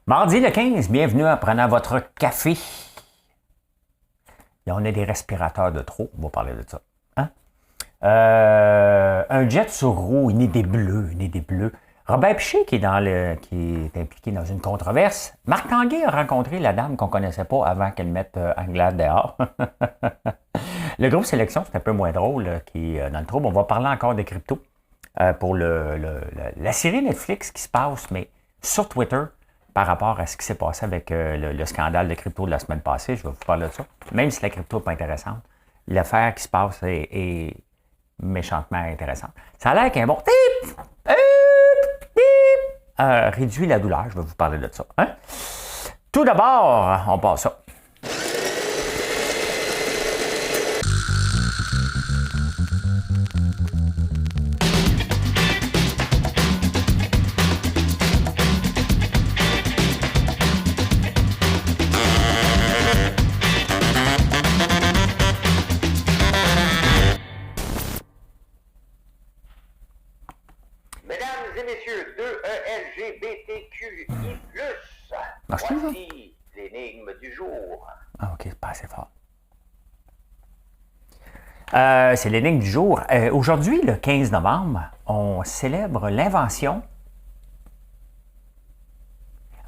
Mardi le 15, bienvenue en prenant votre café. Et on a des respirateurs de trop, on va parler de ça. Hein? Un jet sur roue, une idée bleue. Robert Piché, qui est impliqué dans une controverse. Marc Tanguay a rencontré la dame qu'on ne connaissait pas avant qu'elle mette Anglade dehors. Le groupe Sélection, c'est un peu moins drôle, qui est dans le trouble. On va parler encore des cryptos pour la série Netflix qui se passe, mais sur Twitter, par rapport à ce qui s'est passé avec le scandale de crypto de la semaine passée. Je vais vous parler de ça. Même si la crypto n'est pas intéressante, l'affaire qui se passe est méchantement intéressante. Ça a l'air qu'un bon réduit la douleur. Je vais vous parler de ça. Hein? Tout d'abord, on passe ça. Voici l'énigme du jour. Ah, OK, c'est pas assez fort. C'est l'énigme du jour. Aujourd'hui, le 15 novembre, on célèbre l'invention.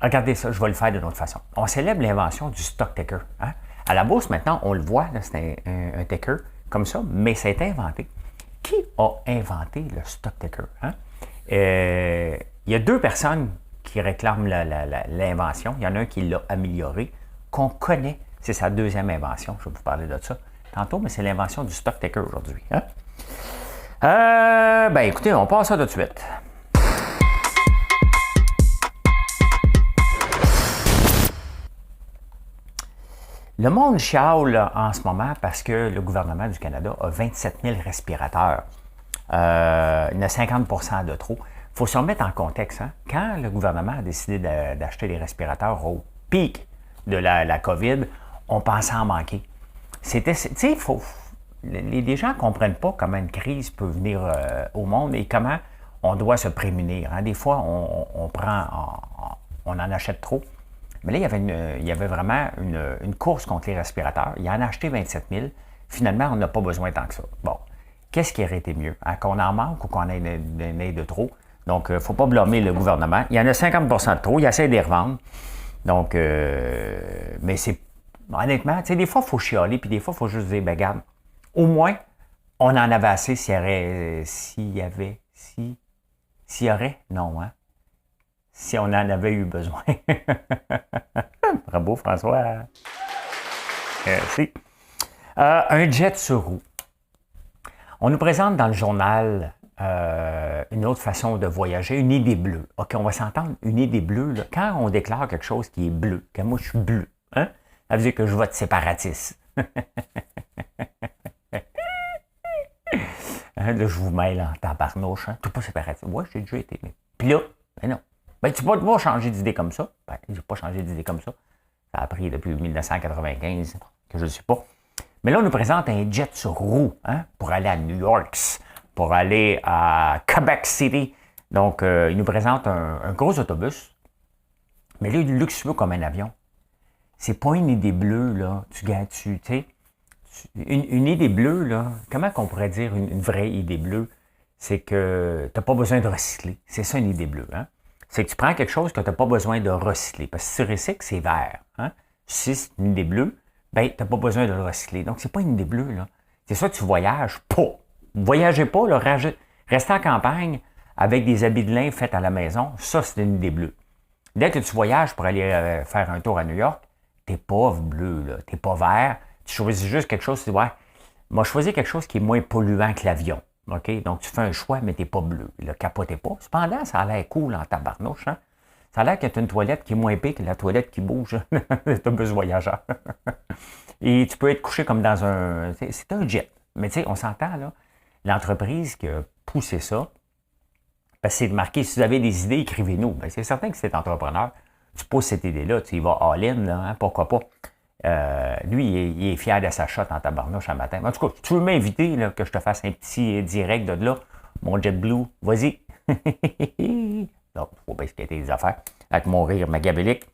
Regardez ça, je vais le faire d'une autre façon. On célèbre l'invention du stock taker. Hein? À la bourse, maintenant, on le voit, là, c'est un taker comme ça, mais ça a été inventé. Qui a inventé le stock taker? Hein? Il y a deux personnes qui réclame l'invention. Il y en a un qui l'a amélioré, qu'on connaît. C'est sa deuxième invention. Je vais vous parler de ça tantôt, mais c'est l'invention du stock taker aujourd'hui. Hein? Écoutez, on passe ça tout de suite. Le monde chiale en ce moment parce que le gouvernement du Canada a 27 000 respirateurs. Il y en a 50 % de trop. Il faut se remettre en contexte. Hein? Quand le gouvernement a décidé d'acheter des respirateurs au pic de la COVID, on pensait en manquer. Les gens ne comprennent pas comment une crise peut venir au monde et comment on doit se prémunir. Hein? Des fois, on en achète trop. Mais là, il y avait vraiment une course contre les respirateurs. Il en a acheté 27 000. Finalement, on n'a pas besoin tant que ça. Bon, qu'est-ce qui aurait été mieux? Hein? Qu'on en manque ou qu'on ait de trop? Donc, il ne faut pas blâmer le gouvernement. Il y en a 50 % de trop. Il essaie de les revendre. Donc, mais c'est... Honnêtement, tu sais, des fois, il faut chialer, puis des fois, il faut juste dire, ben regarde, au moins, on en avait assez s'il y aurait, non, hein? Si on en avait eu besoin. Bravo, François. Merci. Un jet sur roue. On nous présente dans le journal une autre façon de voyager, une idée bleue. OK, on va s'entendre, une idée bleue, là, quand on déclare quelque chose qui est bleu, quand moi je suis bleu, hein, ça veut dire que je vote séparatiste. Hein, là, je vous mêle en tabarnouche, hein. Tu n'es pas séparatiste. Ouais, j'ai déjà été. Mais... Puis là, ben non. Ben, tu ne peux pas changer d'idée comme ça. Ben, je n'ai pas changé d'idée comme ça. Ça a pris depuis 1995 que je ne le suis pas. Mais là, on nous présente un jet sur roue, hein, pour aller à New York, pour aller à Quebec City. Donc, il nous présente un gros autobus. Mais là, il est luxueux comme un avion. C'est pas une idée bleue, là. Tu sais, une idée bleue, là, comment qu'on pourrait dire une vraie idée bleue? C'est que tu n'as pas besoin de recycler. C'est ça, une idée bleue, hein? C'est que tu prends quelque chose que tu n'as pas besoin de recycler. Parce que si tu recycles, c'est vert. Hein? Si c'est une idée bleue, ben, tu n'as pas besoin de le recycler. Donc, c'est pas une idée bleue, là. C'est ça, tu voyages pas. Voyagez pas, là, restez en campagne avec des habits de lin faits à la maison. Ça, c'est une idée bleue. Dès que tu voyages pour aller faire un tour à New York, t'es pas bleu, là. T'es pas vert. Tu choisis juste quelque chose, tu dis, ouais, moi, choisis quelque chose qui est moins polluant que l'avion. OK? Donc, tu fais un choix, mais t'es pas bleu. Là, capotez pas. Cependant, ça a l'air cool en tabarnouche, hein? Ça a l'air que tu as une toilette qui est moins épais que la toilette qui bouge. C'est un bus voyageur. Et tu peux être couché comme dans un... C'est un jet. Mais tu sais, on s'entend, là. L'entreprise qui a poussé ça, parce que c'est marqué, si vous avez des idées, écrivez-nous. Bien, c'est certain que si tu es entrepreneur, tu pousses cette idée-là, tu y vas all-in, là, hein, pourquoi pas. Lui, il est fier de sa shot en tabarnouche un matin. En tout cas, tu veux m'inviter, là, que je te fasse un petit direct de là, mon JetBlue, vas-y. Donc, il faut bien skater les affaires. avec mon rire machiavélique.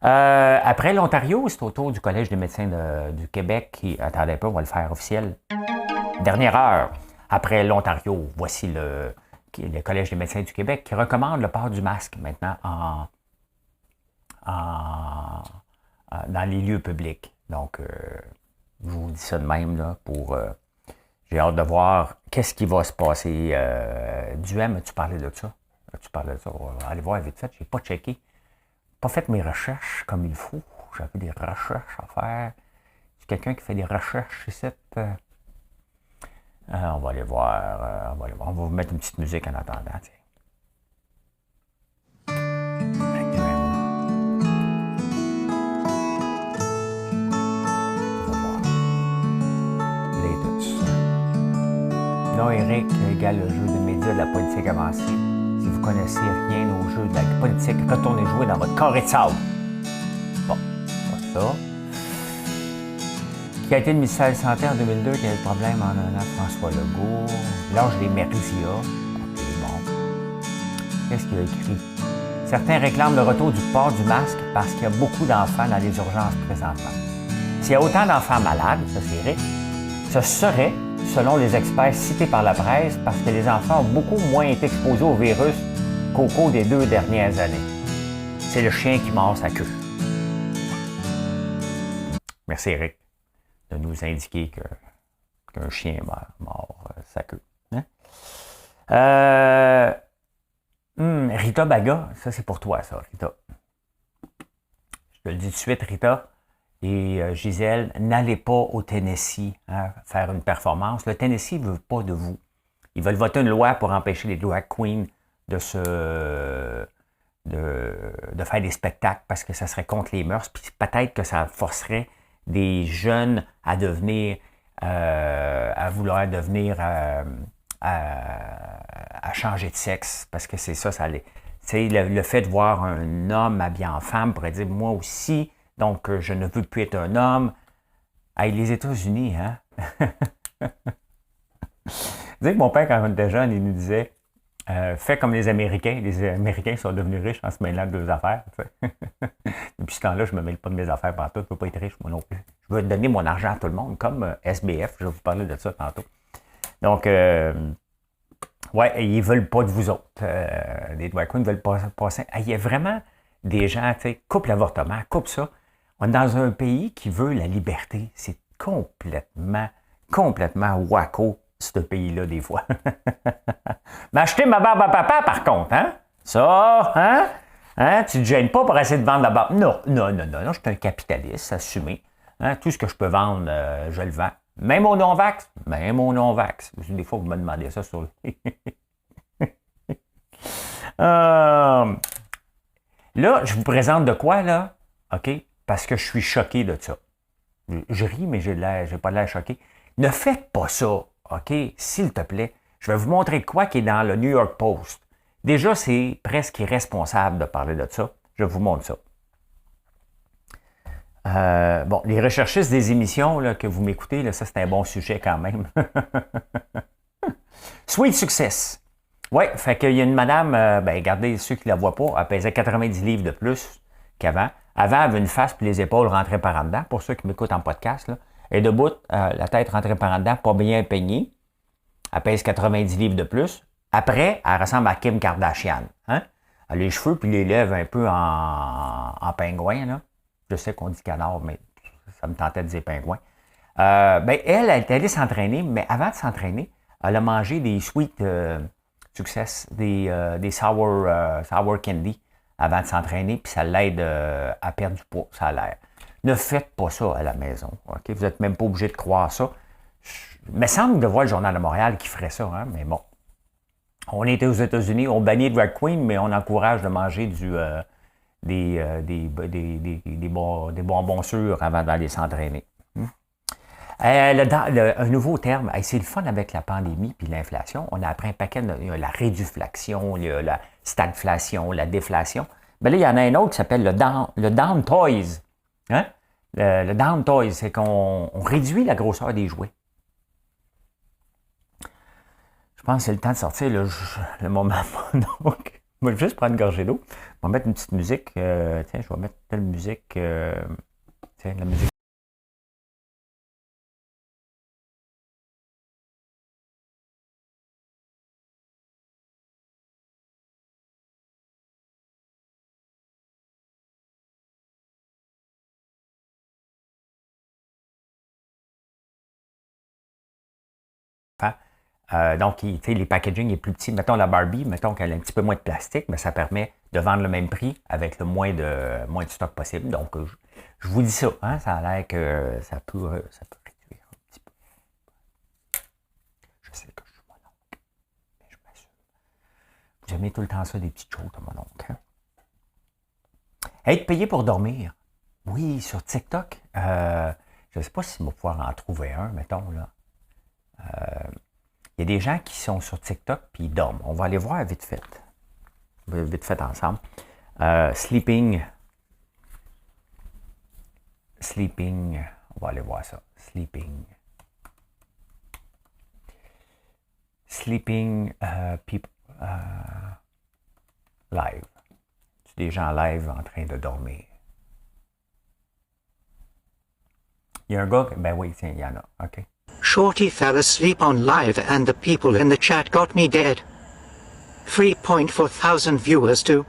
Après l'Ontario, c'est au tour du Collège des médecins du Québec qui... Attendez un peu, on va le faire officiel. Dernière heure. Après l'Ontario, voici le Collège des médecins du Québec qui recommande le port du masque maintenant dans les lieux publics. Donc, je vous dis ça de même, là, j'ai hâte de voir qu'est-ce qui va se passer. Duhem, as-tu parlé de ça? As-tu parlé de ça? On va aller voir vite fait. Je n'ai pas checké. Pas fait mes recherches comme il faut. J'avais des recherches à faire. C'est quelqu'un qui fait des recherches ici. On va aller voir. On va vous mettre une petite musique en attendant. Tiens. Non, Eric égale le jeu de médias de la politique avancée. Si vous connaissez rien au jeu de la politique, retournez jouer dans votre carré de sable. Bon, voilà ça. Qui a été le ministère de la Santé en 2002, qui a eu le problème en un an, François Legault. L'âge des méridien. OK, bon. Qu'est-ce qu'il a écrit? Certains réclament le retour du port du masque parce qu'il y a beaucoup d'enfants dans les urgences présentement. S'il y a autant d'enfants malades, ça c'est vrai, ce serait, selon les experts cités par la presse, parce que les enfants ont beaucoup moins été exposés au virus qu'au cours des 2 dernières années. C'est le chien qui mord sa queue. Merci Eric de nous indiquer qu'un chien mord sa queue. Hein? Rita Baga, ça c'est pour toi ça, Rita. Je te le dis tout de suite, Rita. Et Gisèle, n'allez pas au Tennessee faire une performance. Le Tennessee ne veut pas de vous. Ils veulent voter une loi pour empêcher les drag queens de faire des spectacles parce que ça serait contre les mœurs. Puis peut-être que ça forcerait des jeunes à vouloir devenir, à changer de sexe. Parce que c'est ça allait. Le fait de voir un homme habillé en femme pourrait dire, moi aussi, donc, je ne veux plus être un homme. Hey, les États-Unis, hein? Tu sais que mon père, quand on était jeune, il nous disait fais comme les Américains. Les Américains sont devenus riches en se mêlant de leurs affaires. Depuis ce temps-là, je ne me mêle pas de mes affaires partout. Je ne veux pas être riche, moi non plus. Je veux donner mon argent à tout le monde, comme SBF. Je vais vous parler de ça tantôt. Donc, ouais, ils ne veulent pas de vous autres. Les drag queens ne veulent pas passer. Il y a vraiment des gens, tu sais, coupe l'avortement, coupe ça. On est dans un pays qui veut la liberté. C'est complètement wacko, ce pays-là, des fois. M'acheter ma barbe à papa, par contre, hein? Ça, hein? Tu ne te gênes pas pour essayer de vendre la barbe. Non, je suis un capitaliste assumé. Hein? Tout ce que je peux vendre, je le vends. Même au non-vax. Des fois, vous me demandez ça sur le... Là, je vous présente de quoi, là? OK? Parce que je suis choqué de ça. Je ris, mais j'ai pas l'air choqué. Ne faites pas ça, OK? S'il te plaît. Je vais vous montrer de quoi qui est dans le New York Post. Déjà, c'est presque irresponsable de parler de ça. Je vous montre ça. Bon, les recherchistes des émissions là, que vous m'écoutez, là, ça c'est un bon sujet quand même. Sweet Success. Oui, fait qu'il y a une madame, regardez, ceux qui ne la voient pas, elle pesait 90 livres de plus qu'avant. Avant, elle avait une face puis les épaules rentraient par en dedans. Pour ceux qui m'écoutent en podcast, là. Elle est debout, la tête rentrée par en dedans, pas bien peignée. Elle pèse 90 livres de plus. Après, elle ressemble à Kim Kardashian. Hein? Elle a les cheveux puis les lèvres un peu en pingouin. Là. Je sais qu'on dit canard, mais ça me tentait de dire pingouin. Elle est allée s'entraîner, mais avant de s'entraîner, elle a mangé des Sweet Success, des sour candy avant de s'entraîner, puis ça l'aide à perdre du poids, ça a l'air. Ne faites pas ça à la maison. Okay? Vous n'êtes même pas obligé de croire ça. Il me semble de voir le Journal de Montréal qui ferait ça, hein? Mais bon. On était aux États-Unis, on bannit drag queen, mais on encourage de manger des bonbons sûrs avant d'aller s'entraîner. Un nouveau terme, c'est le fun avec la pandémie puis l'inflation. On a appris un paquet de la réduflation, la stagflation, la déflation. Là, il y en a un autre qui s'appelle le down toys. Hein? Le down toys, c'est qu'on réduit la grosseur des jouets. Je pense que c'est le temps de sortir le moment. Donc, Je vais juste prendre une gorgée d'eau. Je vais mettre une petite musique. Tiens, je vais mettre telle musique. Tiens, la musique. Donc, les packaging est plus petit. Mettons la Barbie, mettons qu'elle a un petit peu moins de plastique, mais ça permet de vendre le même prix avec le moins de stock possible. Donc, je vous dis ça. Hein, ça a l'air que ça peut réduire un petit peu. Je sais que je suis mon oncle, mais je m'assure. Vous aimez tout le temps ça, des petites choses de mon oncle. Hein? Être payé pour dormir. Oui, sur TikTok. Je ne sais pas si on va pouvoir en trouver un, mettons, là. Il y a des gens qui sont sur TikTok puis ils dorment. On va aller voir vite fait. Vite fait ensemble. Sleeping. On va aller voir ça. Sleeping people live. C'est des gens live en train de dormir. Il y a un gars, ben oui, tiens, il y en a. OK. Shorty fell asleep on live and the people in the chat got me dead. 3.4 thousand viewers too.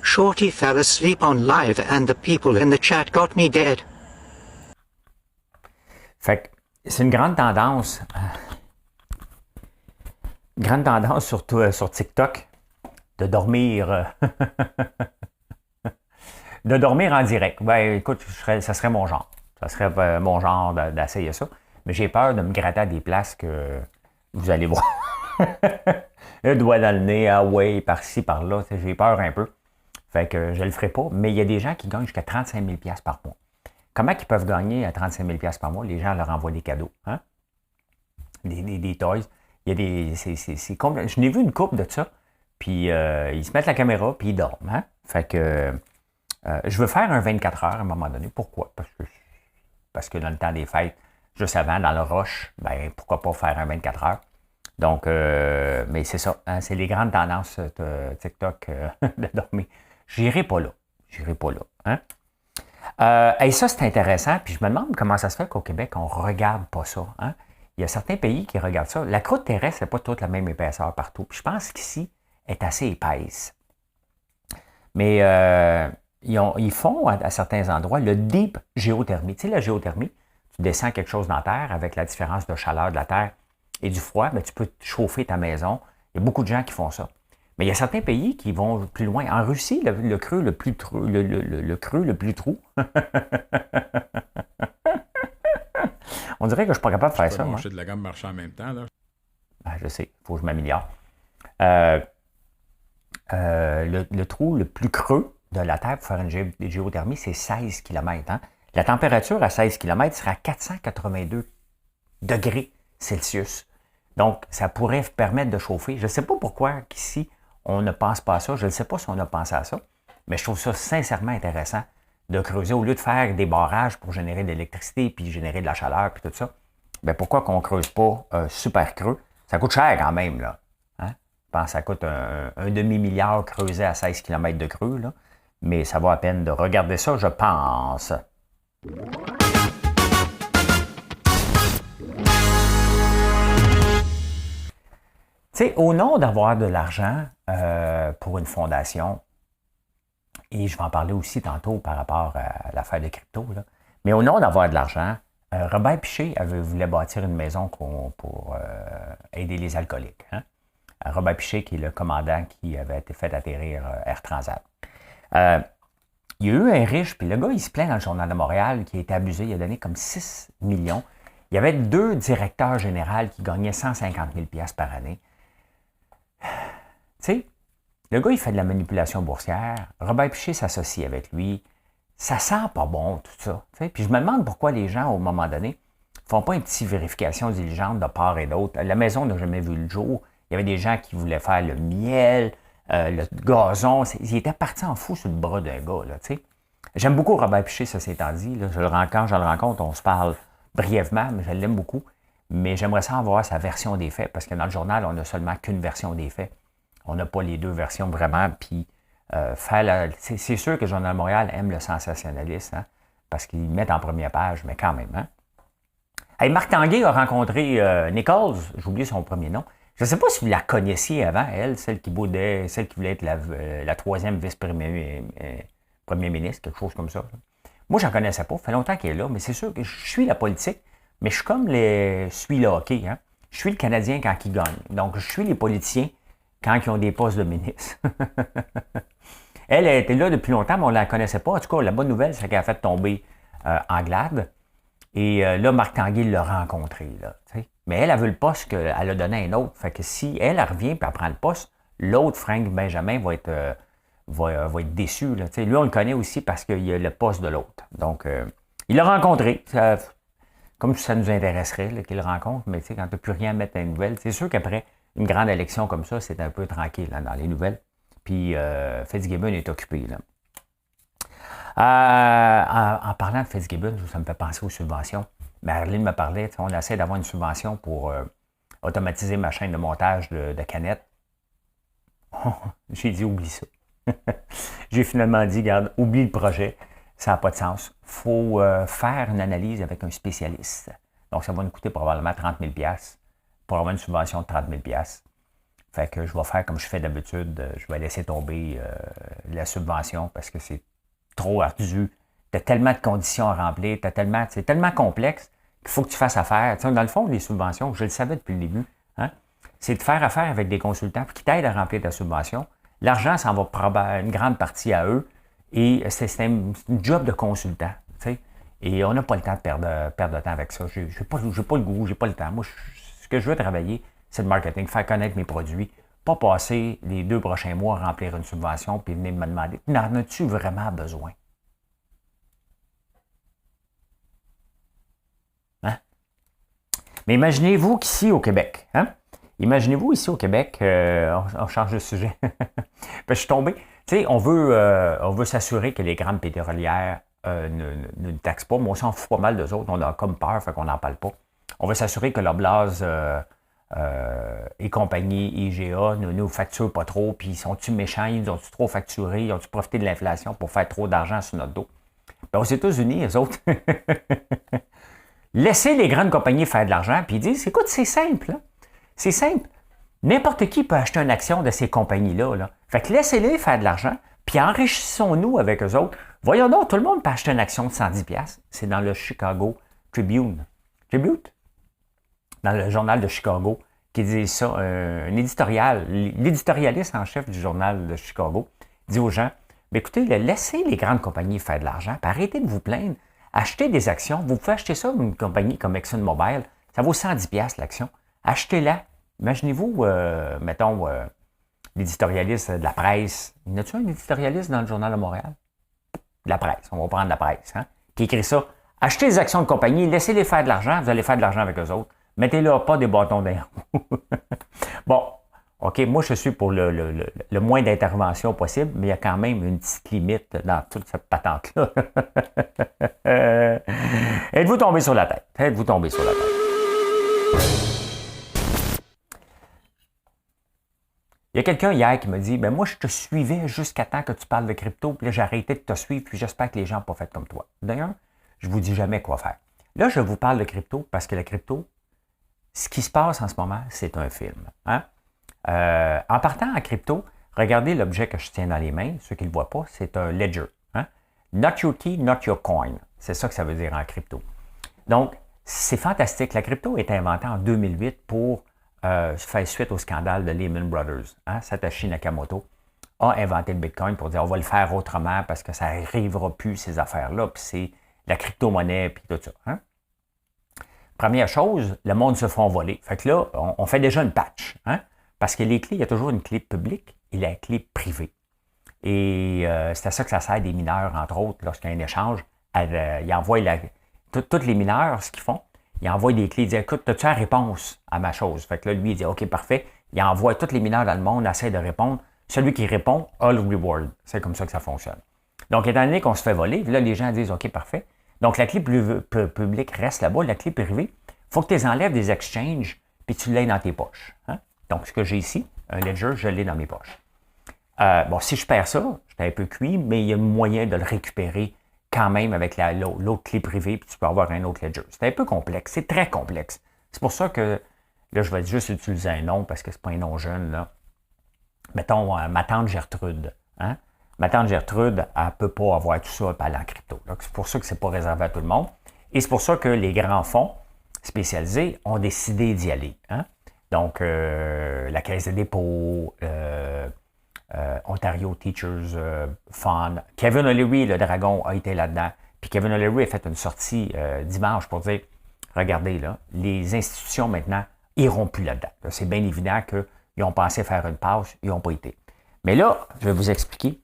Shorty fell asleep on live and the people in the chat got me dead. Fait que c'est une grande tendance. Grande tendance surtout sur TikTok de dormir. De dormir en direct. Ben écoute, ça serait mon genre. Ça serait mon genre d'essayer ça. Mais j'ai peur de me gratter à des places que vous allez voir. Le doigt dans le nez, ah ouais, par-ci, par-là. J'ai peur un peu. Fait que je le ferai pas. Mais il y a des gens qui gagnent jusqu'à 35 000 $ par mois. Comment ils peuvent gagner à 35 000 $ par mois? Les gens leur envoient des cadeaux. Hein? Des toys. Il y a des. Je n'ai vu une couple de ça. Puis ils se mettent la caméra, puis ils dorment. Hein? Fait que je veux faire un 24 heures à un moment donné. Pourquoi? Parce que dans le temps des fêtes, juste avant, dans le rush, ben pourquoi pas faire un 24 heures? Donc, mais c'est ça. Hein, c'est les grandes tendances de TikTok de dormir. J'irai pas là. Hein? Et ça, c'est intéressant. Puis je me demande comment ça se fait qu'au Québec, on ne regarde pas ça. Hein? Il y a certains pays qui regardent ça. La croûte terrestre, n'est pas toute la même épaisseur partout. Puis je pense qu'ici, elle est assez épaisse. Mais ils font à certains endroits le deep géothermie. Tu sais, la géothermie, tu descends quelque chose dans la terre avec la différence de chaleur de la terre et du froid, bien, tu peux chauffer ta maison. Il y a beaucoup de gens qui font ça. Mais il y a certains pays qui vont plus loin. En Russie, le creux le plus trou. On dirait que je ne suis pas capable de faire ça. Moi, de la gamme marchand en même temps. Là. Ben, je sais, il faut que je m'améliore. Le trou le plus creux de la Terre pour faire une géothermie, c'est 16 km. Hein? La température à 16 km sera 482 degrés Celsius. Donc, ça pourrait permettre de chauffer. Je ne sais pas pourquoi qu'ici, on ne pense pas à ça. Je ne sais pas si on a pensé à ça, mais je trouve ça sincèrement intéressant de creuser. Au lieu de faire des barrages pour générer de l'électricité, puis générer de la chaleur, puis tout ça, bien, pourquoi qu'on ne creuse pas super creux? Ça coûte cher quand même, là. Hein? Je pense que ça coûte un demi-milliard creusé à 16 km de creux, là. Mais ça vaut la peine de regarder ça, je pense. Tu sais, au nom d'avoir de l'argent pour une fondation, et je vais en parler aussi tantôt par rapport à l'affaire de crypto, là, mais au nom d'avoir de l'argent, Robert Piché voulait bâtir une maison pour aider les alcooliques. Hein? Robert Piché, qui est le commandant qui avait été fait atterrir Air Transat. Il y a eu un riche, puis le gars, il se plaint dans le Journal de Montréal, qui a été abusé, il a donné comme 6 millions. Il y avait 2 directeurs généraux qui gagnaient 150 000 $ par année. Tu sais, le gars, il fait de la manipulation boursière. Robert Piché s'associe avec lui. Ça sent pas bon, tout ça. T'sais. Puis je me demande pourquoi les gens, au moment donné, ne font pas une petite vérification diligente de part et d'autre. La maison n'a jamais vu le jour. Il y avait des gens qui voulaient faire le miel, le gazon. Ils étaient partis en fou sur le bras d'un gars. Là, t'sais. J'aime beaucoup Robert Piché, ça s'est dit. Là. Quand je le rencontre, on se parle brièvement, mais je l'aime beaucoup. Mais j'aimerais ça avoir sa version des faits, parce que dans le journal, on n'a seulement qu'une version des faits. On n'a pas les deux versions vraiment. Puis, c'est sûr que le Journal de Montréal aime le sensationnalisme, hein, parce qu'ils mettent en première page, mais quand même. Hein. Hey, Marc Tanguay a rencontré Nichols, j'ai oublié son premier nom. Je ne sais pas si vous la connaissiez avant, elle, celle qui boudait, celle qui voulait être la troisième vice-premier ministre, quelque chose comme ça. Moi, je n'en connaissais pas, ça fait longtemps qu'elle est là, mais c'est sûr que je suis la politique, mais je suis comme je suis le hockey. Hein. Je suis le Canadien quand il gagne. Donc, je suis les politiciens quand ils ont des postes de ministre. Elle était là depuis longtemps, mais on ne la connaissait pas. En tout cas, la bonne nouvelle, c'est qu'elle a fait tomber Anglade. Et là, Marc Tanguay l'a rencontré. Là, mais elle veut le poste qu'elle a donné à un autre. Fait que si elle revient et elle prend le poste, l'autre, Frank Benjamin, va être déçu. Là, lui, on le connaît aussi parce qu'il y a le poste de l'autre. Donc, il l'a rencontré. Comme ça nous intéresserait qu'il le rencontre, mais quand tu n'as plus rien à mettre dans les nouvelles, c'est sûr qu'après une grande élection comme ça, c'est un peu tranquille là, dans les nouvelles. Puis Fitzgibbon est occupé. Là. En parlant de Fitzgibbon, ça me fait penser aux subventions. Marilyn me parlait, on essaie d'avoir une subvention pour automatiser ma chaîne de montage de canettes. J'ai dit, oublie ça. J'ai finalement dit, regarde, oublie le projet. Ça n'a pas de sens. Il faut faire une analyse avec un spécialiste. Donc, ça va nous coûter probablement 30 000 $ pour avoir une subvention de 30 000 $. Fait que je vais faire comme je fais d'habitude. Je vais laisser tomber la subvention parce que c'est trop ardu. Tu as tellement de conditions à remplir. C'est tellement complexe qu'il faut que tu fasses affaire. T'sais, dans le fond, les subventions, je le savais depuis le début, hein, c'est de faire affaire avec des consultants qui t'aident à remplir ta subvention. L'argent, ça en va une grande partie à eux. Et c'est un job de consultant. T'sais. Et on n'a pas le temps de perdre de temps avec ça. Je n'ai pas le goût, j'ai pas le temps. Moi, ce que je veux travailler, c'est le marketing, faire connaître mes produits, pas passer les 2 prochains mois à remplir une subvention puis venir me demander, n'en as-tu vraiment besoin? Hein? Mais imaginez-vous qu'ici au Québec, hein? Imaginez-vous ici au Québec, on change de sujet. Je suis tombé. Tu sais, on veut s'assurer que les grandes pétrolières ne taxent pas, mais on s'en fout pas mal d'eux autres. On a comme peur, fait qu'on n'en parle pas. On veut s'assurer que l'Oblast et compagnie, IGA, ne nous facturent pas trop, puis sont-ils méchants, ils ont-ils trop facturé, ils ont-ils profité de l'inflation pour faire trop d'argent sur notre dos? Ben, aux États-Unis, eux autres, laissez les grandes compagnies faire de l'argent, puis ils disent, écoute, c'est simple, là. C'est simple. N'importe qui peut acheter une action de ces compagnies-là. Là. Fait que laissez-les faire de l'argent, puis enrichissons-nous avec eux autres. Voyons donc, tout le monde peut acheter une action de 110 $. C'est dans le Chicago Tribune. Dans le journal de Chicago, qui dit ça, un éditorial. L'éditorialiste en chef du journal de Chicago dit aux gens, mais écoutez, laissez les grandes compagnies faire de l'argent, puis arrêtez de vous plaindre. Achetez des actions. Vous pouvez acheter ça une compagnie comme ExxonMobil. Ça vaut 110 $ l'action. Achetez-la. Imaginez-vous, mettons, l'éditorialiste de la presse. Y a-t-il un éditorialiste dans le Journal de Montréal? De la presse, on va prendre la presse, hein? Qui écrit ça. Achetez les actions de compagnie, laissez-les faire de l'argent, vous allez faire de l'argent avec eux autres. Mettez-leur pas des bâtons dans les roues. Bon, OK, moi je suis pour le moins d'intervention possible, mais il y a quand même une petite limite dans toute cette patente-là. Êtes-vous tombé sur la tête? Êtes-vous tombé sur la tête? Il y a quelqu'un hier qui me dit, ben moi, je te suivais jusqu'à temps que tu parles de crypto, puis là, j'ai arrêté de te suivre, puis j'espère que les gens n'ont pas fait comme toi. D'ailleurs, je ne vous dis jamais quoi faire. Là, je vous parle de crypto parce que la crypto, ce qui se passe en ce moment, c'est un film. Hein? En partant en crypto, regardez l'objet que je tiens dans les mains. Ceux qui ne le voient pas, c'est un ledger. Hein? Not your key, not your coin. C'est ça que ça veut dire en crypto. Donc, c'est fantastique. La crypto a été inventée en 2008 pour faire suite au scandale de Lehman Brothers. Hein? Satoshi Nakamoto a inventé le Bitcoin pour dire on va le faire autrement parce que ça n'arrivera plus, ces affaires-là, puis c'est la crypto-monnaie, puis tout ça. Hein? Première chose, le monde se font voler. Fait que là, on fait déjà une patch. Hein? Parce que les clés, il y a toujours une clé publique et la clé privée. Et c'est à ça que ça sert des mineurs, entre autres, lorsqu'il y a un échange. Ils envoient tous les mineurs, ce qu'ils font, ils envoient des clés, ils disent écoute, as-tu la réponse à ma chose? Fait que là, lui, il dit OK, parfait. Il envoie tous les mineurs dans le monde, essaie de répondre. Celui qui répond a le reward. C'est comme ça que ça fonctionne. Donc, étant donné qu'on se fait voler, là, les gens disent OK, parfait. Donc, la clé publique reste là-bas. La clé privée, il faut que tu les enlèves des exchanges puis tu l'aies dans tes poches. Hein? Donc, ce que j'ai ici, un ledger, je l'ai dans mes poches. Bon, si je perds ça, j'étais un peu cuit, mais il y a moyen de le récupérer quand même avec l'autre clé privée, puis tu peux avoir un autre ledger. C'est un peu complexe, c'est très complexe. C'est pour ça que, là, je vais juste utiliser un nom, parce que c'est pas un nom jeune, là. Mettons, ma tante Gertrude. Hein? Ma tante Gertrude, elle ne peut pas avoir tout ça en crypto. C'est pour ça que ce n'est pas réservé à tout le monde. Et c'est pour ça que les grands fonds spécialisés ont décidé d'y aller. Hein? Donc, la Caisse de dépôt, Ontario Teachers Fund. Kevin O'Leary, le dragon, a été là-dedans. Puis Kevin O'Leary a fait une sortie dimanche pour dire, regardez, là, les institutions maintenant n'iront plus là-dedans. Là, c'est bien évident qu'ils ont pensé faire une passe, ils n'ont pas été. Mais là, je vais vous expliquer.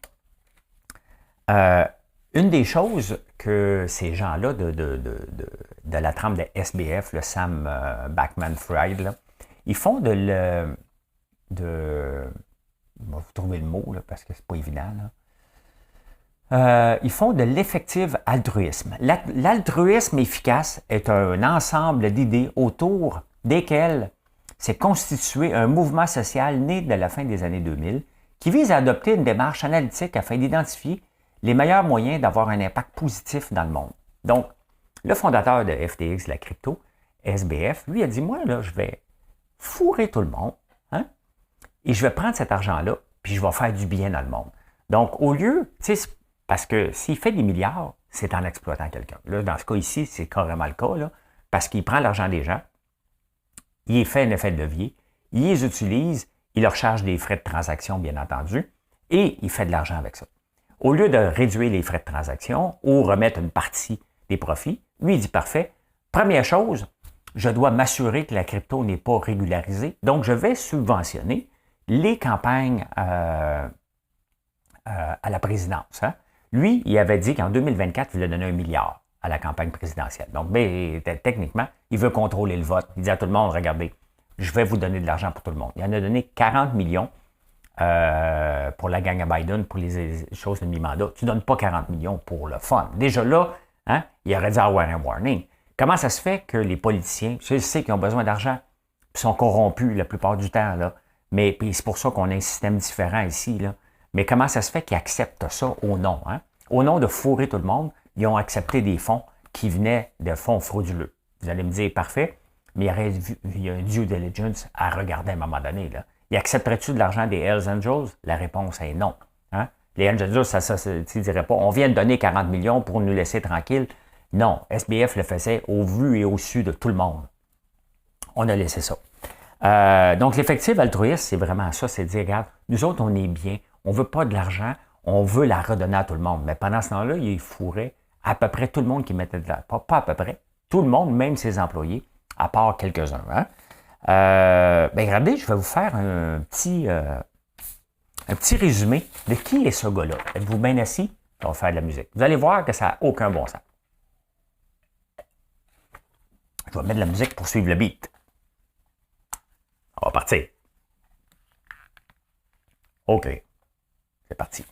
Une des choses que ces gens-là de la trempe de SBF, le Sam Bankman-Fried, ils font je vais vous trouver le mot, là, parce que c'est pas évident. Là. Ils font de l'effectif altruisme. L'altruisme efficace est un ensemble d'idées autour desquelles s'est constitué un mouvement social né de la fin des années 2000 qui vise à adopter une démarche analytique afin d'identifier les meilleurs moyens d'avoir un impact positif dans le monde. Donc, le fondateur de FTX, la crypto, SBF, lui a dit, moi, là, je vais fourrer tout le monde, hein, et je vais prendre cet argent-là, puis je vais faire du bien dans le monde. Donc, au lieu, tu sais, parce que s'il fait des milliards, c'est en exploitant quelqu'un. Là, dans ce cas ici, c'est carrément le cas, là, parce qu'il prend l'argent des gens, il fait un effet de levier, il les utilise, il leur charge des frais de transaction, bien entendu, et il fait de l'argent avec ça. Au lieu de réduire les frais de transaction ou remettre une partie des profits, lui, il dit parfait. Première chose, je dois m'assurer que la crypto n'est pas régularisée. Donc, je vais subventionner les campagnes à la présidence. Hein. Lui, il avait dit qu'en 2024, il voulait donner 1 milliard à la campagne présidentielle. Donc, ben, techniquement, il veut contrôler le vote. Il dit à tout le monde, regardez, je vais vous donner de l'argent pour tout le monde. Il en a donné 40 millions. Pour la gang à Biden, pour les choses de mi-mandat. Tu ne donnes pas 40 millions pour le fun. Déjà là, hein, il aurait dû avoir un warning. Comment ça se fait que les politiciens, je sais qu'ils ont besoin d'argent, ils sont corrompus la plupart du temps, là, mais c'est pour ça qu'on a un système différent ici, là. Mais comment ça se fait qu'ils acceptent ça au nom? Hein? Au nom de fourrer tout le monde, ils ont accepté des fonds qui venaient de fonds frauduleux. Vous allez me dire, parfait, mais il y a un due diligence à regarder à un moment donné, là. Et accepterais-tu de l'argent des Hells Angels? La réponse est non. Hein? Les Hells Angels, tu ne dirais pas, on vient de donner 40 millions pour nous laisser tranquilles. Non, SBF le faisait au vu et au su de tout le monde. On a laissé ça. Donc, l'effectif altruiste, c'est vraiment ça, c'est de dire, regarde, nous autres, on est bien, on ne veut pas de l'argent, on veut la redonner à tout le monde. Mais pendant ce temps-là, il fourrait à peu près tout le monde qui mettait de l'argent. Pas à peu près, tout le monde, même ses employés, à part quelques-uns. Hein? Ben regardez, je vais vous faire un petit résumé de qui est ce gars-là. Êtes-vous bien assis? On va faire de la musique. Vous allez voir que ça n'a aucun bon sens. Je vais mettre de la musique pour suivre le beat. On va partir. OK. C'est parti.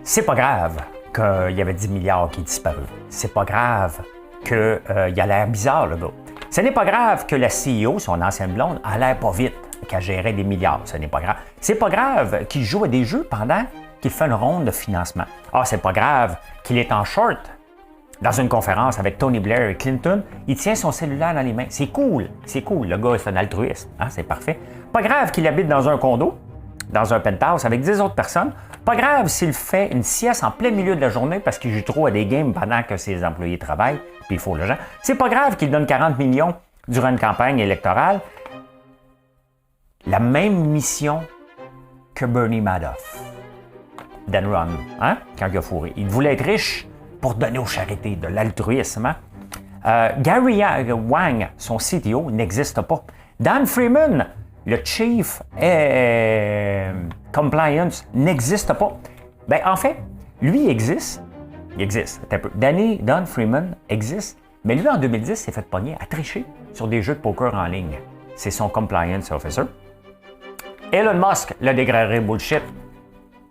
C'est pas grave qu'il y avait 10 milliards qui disparus. C'est pas grave qu'il a l'air bizarre, le gars. Ce n'est pas grave que la CEO, son ancienne blonde, a l'air pas vite, qu'elle gérait des milliards. Ce n'est pas grave. C'est pas grave qu'il joue à des jeux pendant qu'il fait une ronde de financement. Ah, c'est pas grave qu'il est en short dans une conférence avec Tony Blair et Clinton. Il tient son cellulaire dans les mains. C'est cool. C'est cool. Le gars, c'est un altruiste. Hein? C'est parfait. Pas grave qu'il habite dans un condo, dans un penthouse avec 10 autres personnes. Pas grave s'il fait une sieste en plein milieu de la journée parce qu'il joue trop à des games pendant que ses employés travaillent, puis il faut l'argent. C'est pas grave qu'il donne 40 millions durant une campagne électorale. La même mission que Bernie Madoff, d'Enron, hein, quand il a fourré. Il voulait être riche pour donner aux charités, de l'altruisme. Hein? Gary Wang, son CTO, n'existe pas. Dan Freeman, le Chief Compliance, n'existe pas. Ben, en fait, lui existe. Il existe. Dan Freeman existe, mais lui, en 2010, s'est fait pogner à tricher sur des jeux de poker en ligne. C'est son Compliance Officer. Elon Musk l'a déclaré bullshit.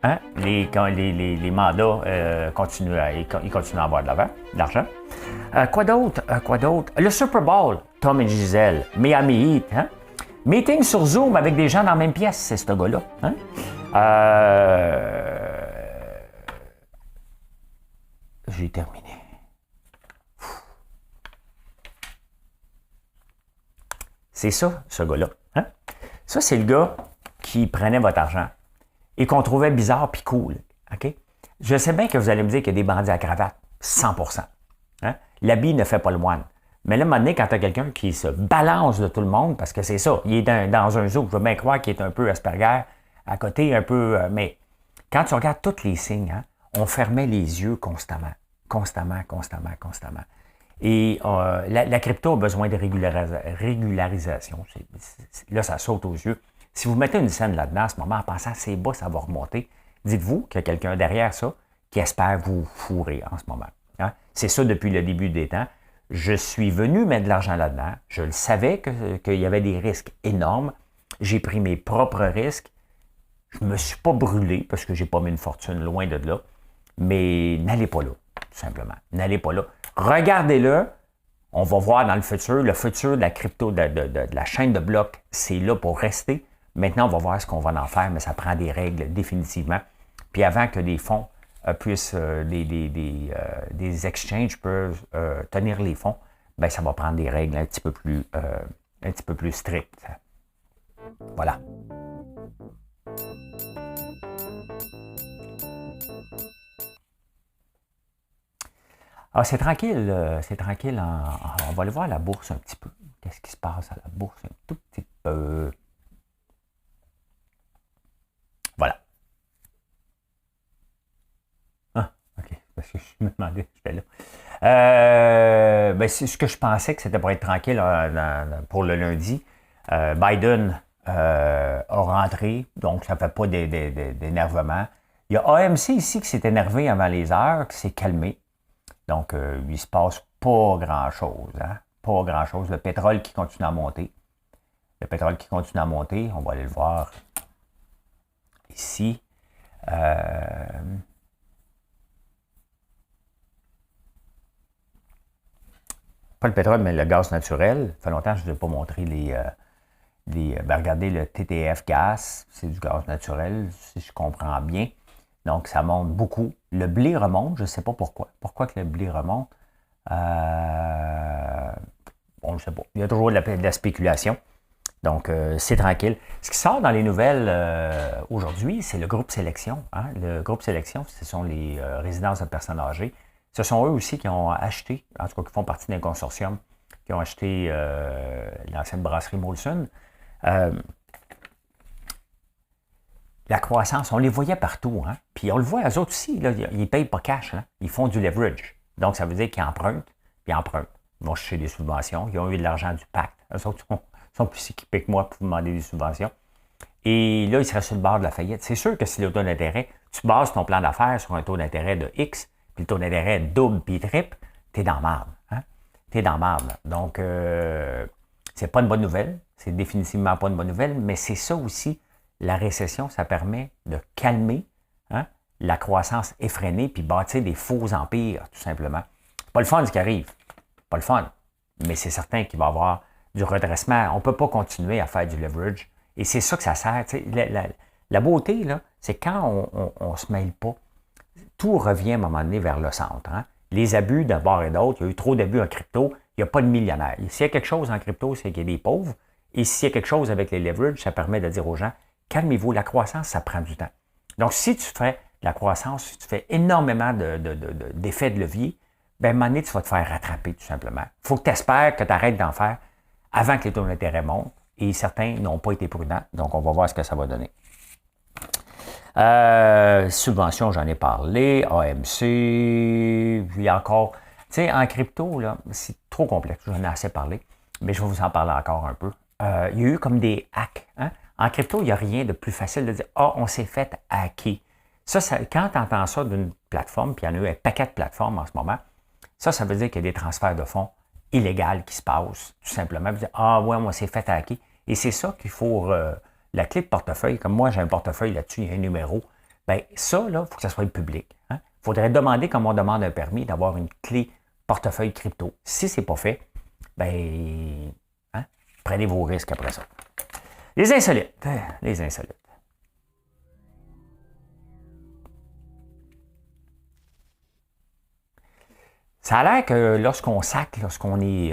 Hein? Les mandats continuent à avoir de l'argent. Quoi d'autre? Quoi d'autre? Le Super Bowl, Tom et Gisèle, Miami Heat. Hein? Meeting sur Zoom avec des gens dans la même pièce, c'est ce gars-là. Hein? J'ai terminé. C'est ça, ce gars-là. Hein? Ça, c'est le gars qui prenait votre argent et qu'on trouvait bizarre puis cool. OK? Je sais bien que vous allez me dire qu'il y a des bandits à cravate. 100%. Hein? L'habit ne fait pas le moine. Mais là, à un moment donné, quand tu as quelqu'un qui se balance de tout le monde, parce que c'est ça, il est dans un zoo, je veux bien croire qu'il est un peu Asperger, à côté un peu... mais quand tu regardes tous les signes, hein, on fermait les yeux constamment. Constamment. Et la crypto a besoin de régularisation. Là, ça saute aux yeux. Si vous mettez une scène là-dedans, à ce moment, en pensant c'est bas, ça va remonter, dites-vous qu'il y a quelqu'un derrière ça qui espère vous fourrer en ce moment. Hein? C'est ça depuis le début des temps. Je suis venu mettre de l'argent là-dedans. Je le savais qu'il y avait des risques énormes. J'ai pris mes propres risques. Je ne me suis pas brûlé parce que je n'ai pas mis une fortune loin de là. Mais n'allez pas là, tout simplement. N'allez pas là. Regardez-le. On va voir dans le futur. Le futur de la crypto, de la chaîne de blocs, c'est là pour rester. Maintenant, on va voir ce qu'on va en faire, mais ça prend des règles définitivement. Puis avant que des fonds puissent, des exchanges peuvent tenir les fonds, bien, ça va prendre des règles un petit peu plus strictes. Voilà. Ah, c'est tranquille, on va aller voir la bourse un petit peu. Qu'est-ce qui se passe à la bourse un tout petit peu? Voilà. Ah, OK. Parce que je me demandais, j'étais là. Ben, c'est ce que je pensais que c'était pour être tranquille pour le lundi. Biden a rentré, donc ça ne fait pas d'énervement. Il y a AMC ici qui s'est énervé avant les heures, qui s'est calmé. Donc, il ne se passe pas grand-chose. Hein? Pas grand-chose. Le pétrole qui continue à monter. On va aller le voir ici. Pas le pétrole, mais le gaz naturel. Ça fait longtemps que je ne vous ai pas montré regardez le TTF gaz. C'est du gaz naturel, si je comprends bien. Donc, ça monte beaucoup. Le blé remonte, je ne sais pas pourquoi. Pourquoi que le blé remonte? Bon, je ne sais pas. Il y a toujours de la spéculation. Donc, c'est tranquille. Ce qui sort dans les nouvelles aujourd'hui, c'est le groupe Sélection. Hein? Le groupe Sélection, ce sont les résidences de personnes âgées. Ce sont eux aussi qui ont acheté, en tout cas qui font partie d'un consortium, qui ont acheté l'ancienne brasserie Molson. La croissance, on les voyait partout. Hein? Puis on le voit, eux autres aussi, là, ils ne payent pas cash. Hein? Ils font du leverage. Donc, ça veut dire qu'ils empruntent, puis ils empruntent. Ils vont chercher des subventions. Ils ont eu de l'argent du pacte. Eux autres sont plus équipés que moi pour demander des subventions. Et là, ils seraient sur le bord de la faillite. C'est sûr que si le taux d'intérêt, tu bases ton plan d'affaires sur un taux d'intérêt de X, puis le taux d'intérêt double puis triple, t'es dans marde. Hein? T'es dans marde. Donc, c'est pas une bonne nouvelle. C'est définitivement pas une bonne nouvelle, mais c'est ça aussi. La récession, ça permet de calmer hein, la croissance effrénée puis bâtir des faux empires, tout simplement. C'est pas le fun ce qui arrive. Pas le fun. Mais c'est certain qu'il va y avoir du redressement. On ne peut pas continuer à faire du leverage. Et c'est ça que ça sert. La beauté, là, c'est quand on ne se mêle pas, tout revient à un moment donné vers le centre. Hein. Les abus de part et d'autre, il y a eu trop d'abus en crypto, il n'y a pas de millionnaires. S'il y a quelque chose en crypto, c'est qu'il y a des pauvres. Et s'il y a quelque chose avec les leverages, ça permet de dire aux gens, calmez-vous, la croissance, ça prend du temps. Donc, si tu fais la croissance, si tu fais énormément d'effets de levier, bien, à un moment donné, tu vas te faire rattraper, tout simplement. Il faut que tu espères que tu arrêtes d'en faire avant que les taux d'intérêt montent. Et certains n'ont pas été prudents. Donc, on va voir ce que ça va donner. Subventions, j'en ai parlé. AMC, puis encore. Tu sais, en crypto, là, c'est trop complexe. J'en ai assez parlé. Mais je vais vous en parler encore un peu. Il y a eu comme des hacks. Hein? En crypto, il n'y a rien de plus facile de dire « Ah, on s'est fait hacker ». Ça, quand tu entends ça d'une plateforme, puis il y en a eu un paquet de plateformes en ce moment, ça veut dire qu'il y a des transferts de fonds illégaux qui se passent, tout simplement. Dire, ah ouais, on s'est fait hacker. Et c'est ça qu'il faut, la clé de portefeuille, comme moi j'ai un portefeuille là-dessus, il y a un numéro, bien ça, là, il faut que ça soit public. Il faudrait demander, comme on demande un permis, d'avoir une clé portefeuille crypto. Si ce n'est pas fait, ben, hein, prenez vos risques après ça. Les insolites. Les insolites. Ça a l'air que lorsqu'on est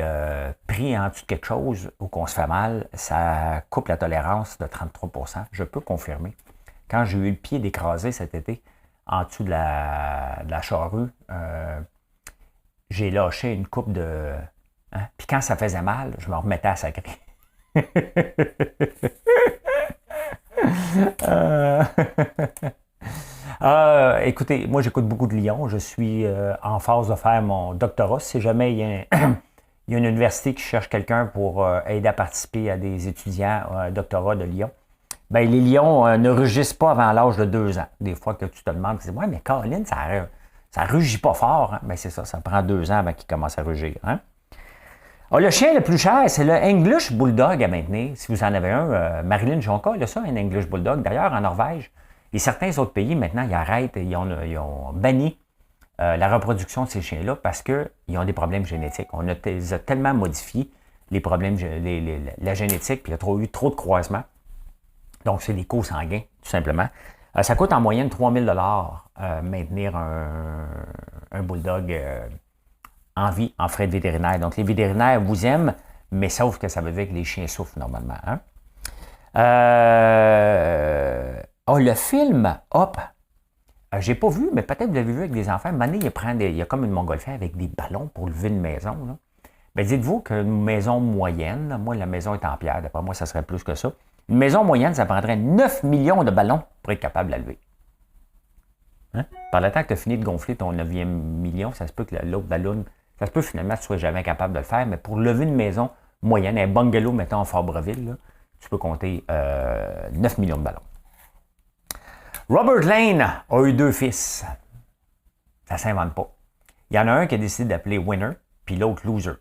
pris en dessous de quelque chose ou qu'on se fait mal, ça coupe la tolérance de 33 %. Je peux confirmer. Quand j'ai eu le pied d'écraser cet été, en dessous de la charrue, j'ai lâché une coupe de... Hein? Puis quand ça faisait mal, je me remettais à sacrer. Écoutez, moi j'écoute beaucoup de Lyon. Je suis en phase de faire mon doctorat. Si jamais il y a, il y a une université qui cherche quelqu'un pour aider à participer à des étudiants à un doctorat de Lyon, bien, les lions ne rugissent pas avant l'âge de 2 ans. Des fois que tu te demandes, tu dis, ouais, mais Caroline, ça rugit pas fort. Hein? Bien, c'est ça, ça prend 2 ans avant qu'il commence à rugir. Hein? Alors, le chien le plus cher, c'est le English Bulldog à maintenir. Si vous en avez un, Marilyn Jonca, il a ça, un English Bulldog. D'ailleurs, en Norvège et certains autres pays, maintenant, ils arrêtent, ils ont banni la reproduction de ces chiens-là parce qu'ils ont des problèmes génétiques. On les a tellement modifiés, les problèmes, la génétique, puis il y a eu trop de croisements. Donc, c'est des co-sanguins, tout simplement. Ça coûte en moyenne 3 000 $ maintenir un bulldog en vie, en frais de vétérinaire. Donc, les vétérinaires vous aiment, mais sauf que ça veut dire que les chiens souffrent normalement. Hein? Le film Hop, j'ai pas vu, mais peut-être vous l'avez vu avec des enfants. Mané, il y a comme une montgolfière avec des ballons pour lever une maison. Là. Bien, dites-vous qu'une maison moyenne, moi, la maison est en pierre, d'après moi, ça serait plus que ça. Une maison moyenne, ça prendrait 9 millions de ballons pour être capable de la lever. Hein? Par le temps que tu as fini de gonfler ton 9e million, ça se peut que l'autre ballon, ça se peut finalement que tu ne sois jamais capable de le faire, mais pour lever une maison moyenne, un bungalow, mettons en Fabreville, là, tu peux compter 9 millions de ballons. Robert Lane a eu 2 fils. Ça ne s'invente pas. Il y en a un qui a décidé d'appeler Winner, puis l'autre Loser.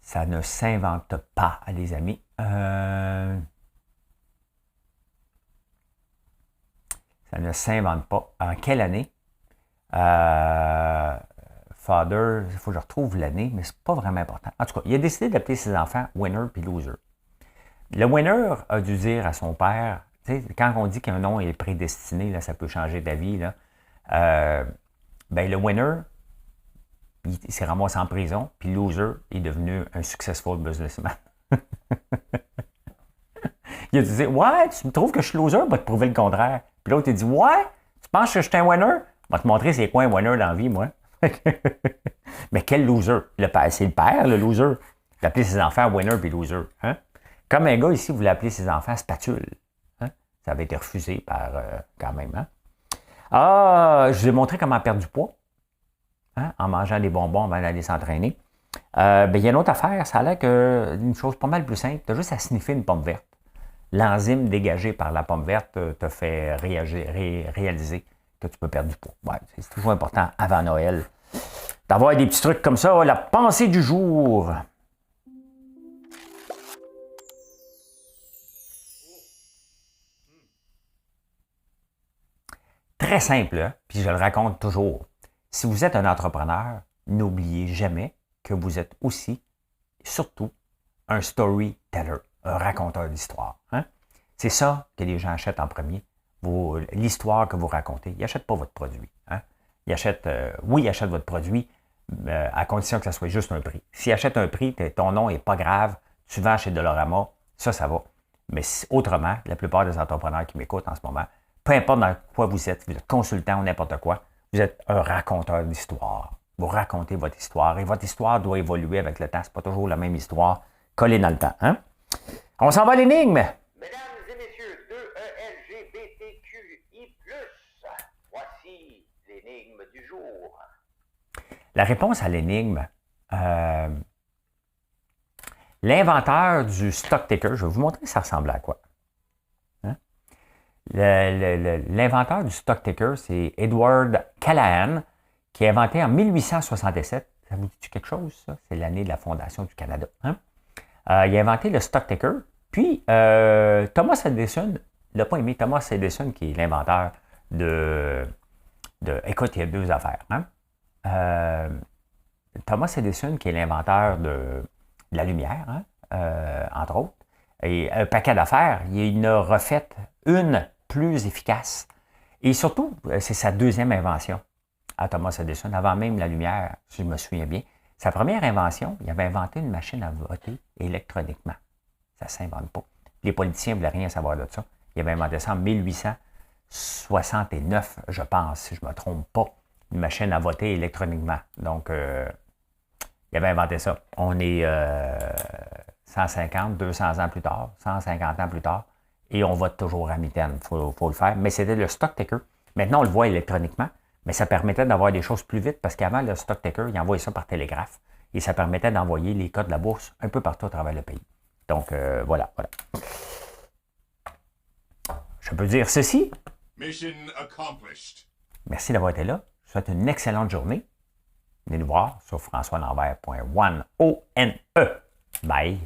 Ça ne s'invente pas, les amis. Ça ne s'invente pas. En quelle année? Father, il faut que je retrouve l'année, mais c'est pas vraiment important. En tout cas, il a décidé d'appeler ses enfants Winner puis Loser. Le Winner a dû dire à son père, quand on dit qu'un nom est prédestiné, là, ça peut changer d'avis, là, ben, le Winner, il s'est ramassé en prison, puis Loser est devenu un successful businessman. Il a dit, ouais, tu me trouves que je suis loser, va te prouver le contraire. Puis l'autre, il dit, ouais, tu penses que je suis un winner? Va te montrer c'est quoi un winner dans la vie, moi. Mais quel loser? C'est le père, le loser. Il a appelé ses enfants winner puis loser. Hein? Comme un gars ici voulait appeler ses enfants spatule. Hein? Ça avait été refusé par quand même. Hein? Je vous ai montré comment perdre du poids. Hein? En mangeant des bonbons avant d'aller s'entraîner. Il y a une autre affaire. Ça a l'air qu'une chose pas mal plus simple. Tu as juste à sniffer une pomme verte. L'enzyme dégagée par la pomme verte te fait réaliser que tu peux perdre du poids. Ouais, c'est toujours important avant Noël d'avoir des petits trucs comme ça. La pensée du jour. Très simple, hein? Puis je le raconte toujours. Si vous êtes un entrepreneur, n'oubliez jamais que vous êtes aussi, surtout, un storyteller, un raconteur d'histoire. Hein? C'est ça que les gens achètent en premier, l'histoire que vous racontez. Ils n'achètent pas votre produit. Hein? Ils achètent, oui, ils achètent votre produit, à condition que ça soit juste un prix. S'ils achètent un prix, ton nom n'est pas grave, tu vends chez Dollarama, ça va. Mais autrement, la plupart des entrepreneurs qui m'écoutent en ce moment, peu importe dans quoi vous êtes consultant ou n'importe quoi, vous êtes un raconteur d'histoire. Vous racontez votre histoire et votre histoire doit évoluer avec le temps. Ce n'est pas toujours la même histoire collée dans le temps. Hein? On s'en va à l'énigme. Mesdames et messieurs, 2LGBTQI+, voici l'énigme du jour. La réponse à l'énigme, l'inventeur du stock ticker, je vais vous montrer ça ressemble à quoi. Hein? L'inventeur du stock ticker, c'est Edward Callahan, qui a inventé en 1867. Ça vous dit quelque chose, ça? C'est l'année de la fondation du Canada. Hein? Il a inventé le stock ticker. Puis, Thomas Edison, il n'a pas aimé Thomas Edison, qui est l'inventeur de... Écoute, il y a 2 affaires. Hein? Thomas Edison, qui est l'inventeur de la lumière, hein, entre autres, et un paquet d'affaires, il en a refait une plus efficace. Et surtout, c'est sa deuxième invention à Thomas Edison, avant même la lumière, si je me souviens bien. Sa première invention, il avait inventé une machine à voter électroniquement. Ça ne s'invente pas. Les politiciens ne voulaient rien savoir de ça. Il avait inventé ça en 1869, je pense, si je ne me trompe pas, une machine à voter électroniquement. Donc, il avait inventé ça. On est 150, 200 ans plus tard, 150 ans plus tard, et on vote toujours à mitaine. Il faut le faire. Mais c'était le stock taker. Maintenant, on le voit électroniquement, mais ça permettait d'avoir des choses plus vite parce qu'avant, le stock taker, il envoyait ça par télégraphe et ça permettait d'envoyer les codes de la bourse un peu partout à travers le pays. Donc, voilà. Je peux dire ceci. Mission accomplished. Merci d'avoir été là. Je vous souhaite une excellente journée. Venez nous voir sur françoislambert.one. Bye.